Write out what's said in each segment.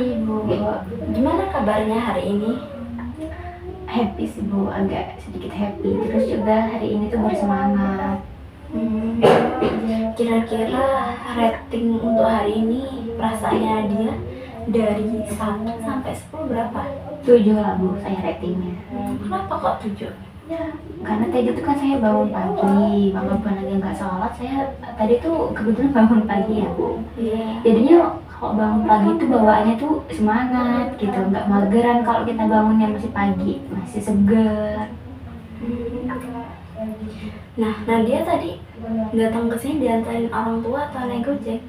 Ibu, Gimana kabarnya hari ini? happy sih Bu, agak sedikit happy. Terus juga hari ini tuh bersemangat. Hmm, Kira-kira rating untuk hari ini perasaannya dia dari 1 sampai 10 berapa? 7 lah Bu, saya ratingnya. Kenapa kok 7? Karena tadi tuh kan saya bangun pagi, walaupun lagi nggak sholat, saya tadi tuh kebetulan bangun pagi ya Bu. Iya. Jadinya kalau bangun pagi tuh bawaannya tuh semangat gitu, nggak mageran kalau kita bangunnya masih pagi, masih seger. Nah, Nadia tadi datang ke sini diantarin orang tua atau naik Gojek?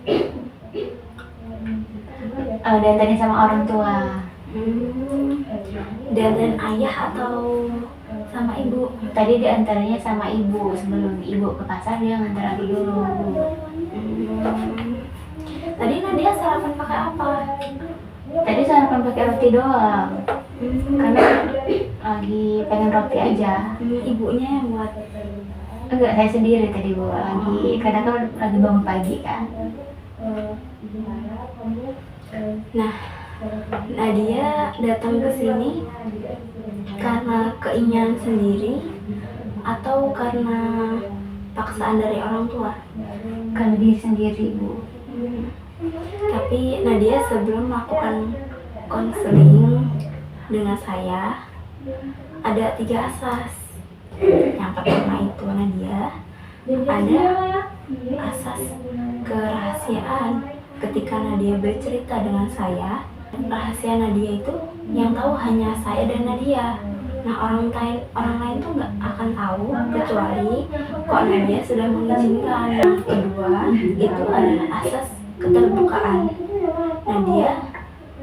Diantarin sama orang tua. Diantarin ayah atau sama ibu? Tadi diantaranya sama ibu, sebelum ibu ke pasar dia ngantar aku dulu Bu. Tadi Nadia sarapan pakai apa? Tadi sarapan pakai roti doang, karena lagi pengen roti aja. Ibunya yang buat. Enggak, saya sendiri tadi Bu, lagi karena kan lagi bangun pagi kan. Nah, Nadia datang ke sini karena keinginan sendiri atau karena paksaan dari orang tua? Karena diri sendiri Bu. Tapi Nadia sebelum melakukan konseling dengan saya ada 3 asas. Yang pertama itu Nadia ada asas kerahasiaan. Ketika Nadia bercerita dengan saya, rahasia Nadia itu yang tahu hanya saya dan Nadia. Nah, orang lain tuh nggak akan tahu kecuali kok Nadia sudah mengizinkan. Yang kedua itu adalah asas keterbukaan. Nadia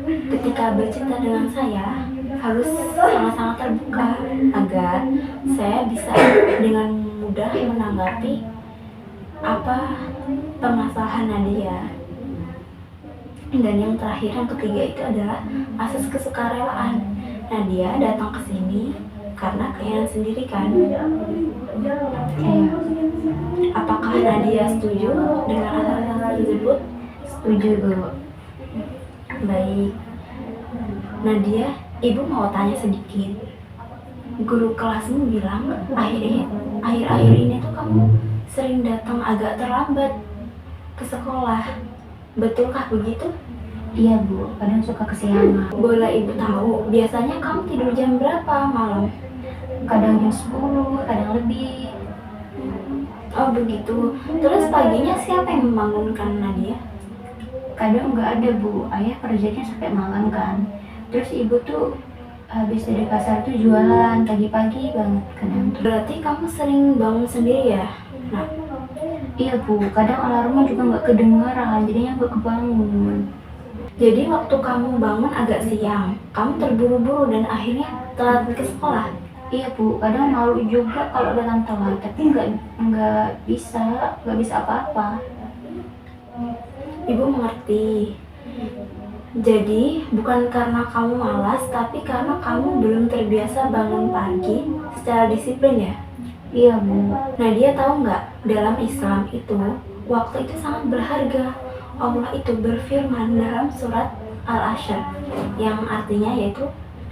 ketika bercerita dengan saya harus sama-sama terbuka agar saya bisa dengan mudah menanggapi apa permasalahan Nadia. Dan yang terakhir, yang ketiga itu adalah asas kesukarelaan. Nadia datang ke sini karena keinginan sendiri kan? Apakah Nadia setuju dengan asas tersebut? Setuju Bu. Baik. Nadia, ibu mau tanya sedikit. Guru kelasmu bilang akhir-akhir ini tuh kamu sering datang agak terlambat ke sekolah. Betulkah begitu? Iya Bu, kadang suka kesiangan. Boleh ibu tahu, biasanya kamu tidur jam berapa malam? Kadang jam 10, kadang lebih. Oh begitu. Terus paginya siapa yang membangunkan Nadia? Kadang nggak ada Bu, ayah kerjanya sampai malam kan. Terus ibu tuh habis dari pasar tuh jualan pagi-pagi banget kadang. Berarti kamu sering bangun sendiri ya? Nah, Iya Bu, kadang alarmnya juga nggak kedengeran, jadinya nggak kebangun. jadi waktu kamu bangun agak siang, kamu terburu-buru dan akhirnya telat ke sekolah. Iya Bu, kadang malu juga kalau datang telat, tapi nggak bisa apa-apa. Ibu mengerti. Jadi bukan karena kamu malas, tapi karena kamu belum terbiasa bangun pagi secara disiplin ya? Iya Bu. Nah, dia tahu nggak, dalam Islam itu waktu itu sangat berharga. Allah itu berfirman dalam surat Al-Ashr yang artinya yaitu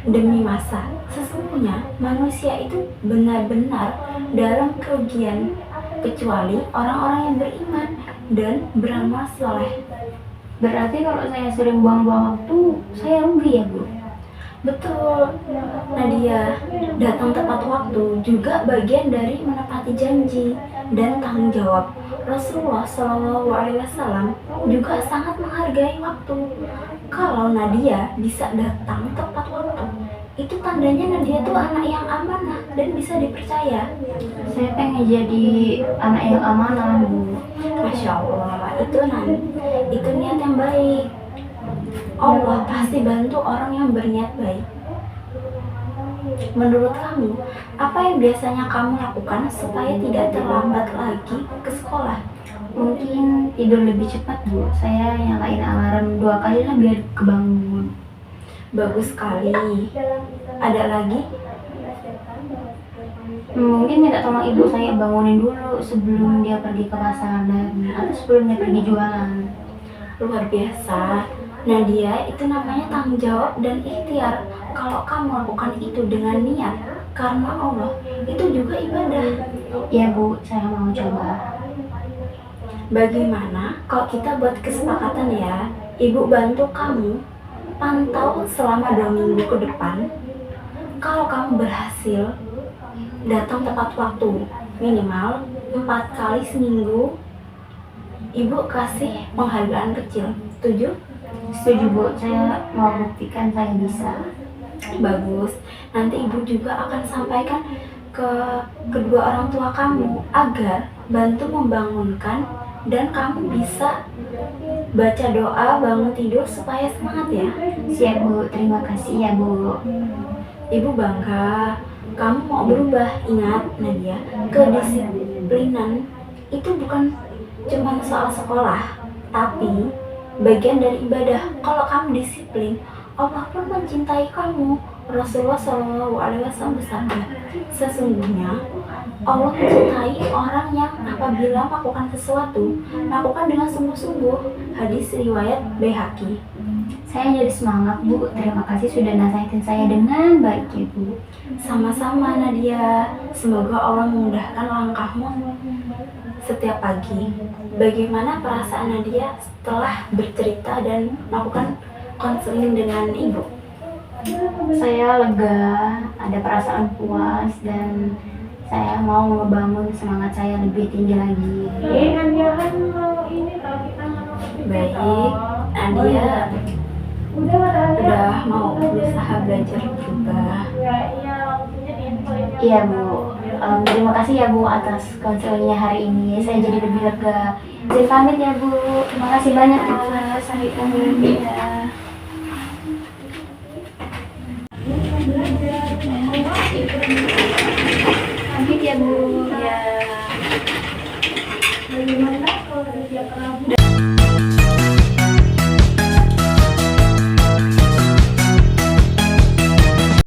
demi masa. Sesungguhnya manusia itu benar-benar dalam kerugian kecuali orang-orang yang beriman dan beramal soleh. Berarti kalau saya sering buang-buang waktu, saya rugi ya Bu? Betul, Nadia, datang tepat waktu juga bagian dari menepati janji dan tanggung jawab. Rasulullah SAW juga sangat menghargai waktu. Kalau Nadia bisa datang tepat waktu, itu tandanya Nadia tuh anak yang amanah dan bisa dipercaya. Saya pengen jadi anak yang amanah Bu. Masya Allah, itu niat yang baik. Allah pasti bantu orang yang berniat baik. Menurut kamu, apa yang biasanya kamu lakukan supaya tidak terlambat lagi ke sekolah? Mungkin tidur lebih cepat Bu. Saya nyalain alarm 2 kali lah biar kebangun. Bagus sekali. Ada lagi? Mungkin minta tolong ibu saya bangunin dulu sebelum dia pergi ke pasar atau sebelum dia pergi jualan. Luar biasa. Nadia, itu namanya tanggung jawab dan ikhtiar. Kalau kamu lakukan itu dengan niat karena Allah, itu juga ibadah. Ya Bu, saya mau coba. Bagaimana kalau kita buat kesepakatan ya, Ibu bantu kamu pantau selama 2 minggu ke depan. Kalau kamu berhasil datang tepat waktu, minimal 4 kali seminggu, Ibu kasih penghargaan kecil. Setuju? Setuju Bu, saya mau buktikan saya bisa. Bagus. Nanti Ibu juga akan sampaikan ke kedua orang tua kamu agar bantu membangunkan, dan kamu bisa baca doa bangun tidur supaya semangat ya. Siap Bu, terima kasih ya Bu. Ibu bangga kamu mau berubah. Ingat Nadia, kedisiplinan itu bukan cuma soal sekolah, tapi bagian dari ibadah. Kalau kamu disiplin, Allah pun mencintai kamu. Rasulullah SAW bersabda, sesungguhnya Allah mencintai orang yang apabila melakukan sesuatu, lakukan dengan sungguh-sungguh. Hadis riwayat Baihaqi. Saya jadi semangat Bu, terima kasih sudah nasihatin saya dengan baik ya Bu. Sama-sama Nadia, semoga Allah memudahkan langkahmu setiap pagi. Bagaimana perasaan Nadia setelah bercerita dan melakukan konseling dengan Ibu? Saya lega, ada perasaan puas, dan saya mau ngebangun semangat saya lebih tinggi lagi. Baik, Nadia udah mau berusaha belajar berubah. Iya Bu, terima kasih ya Bu atas konselnya hari ini. Saya jadi lebih lega. Saya pamit ya Bu, terima kasih banyak Bu. Sampai ketemu ya. Pamit ya Bu. Ya.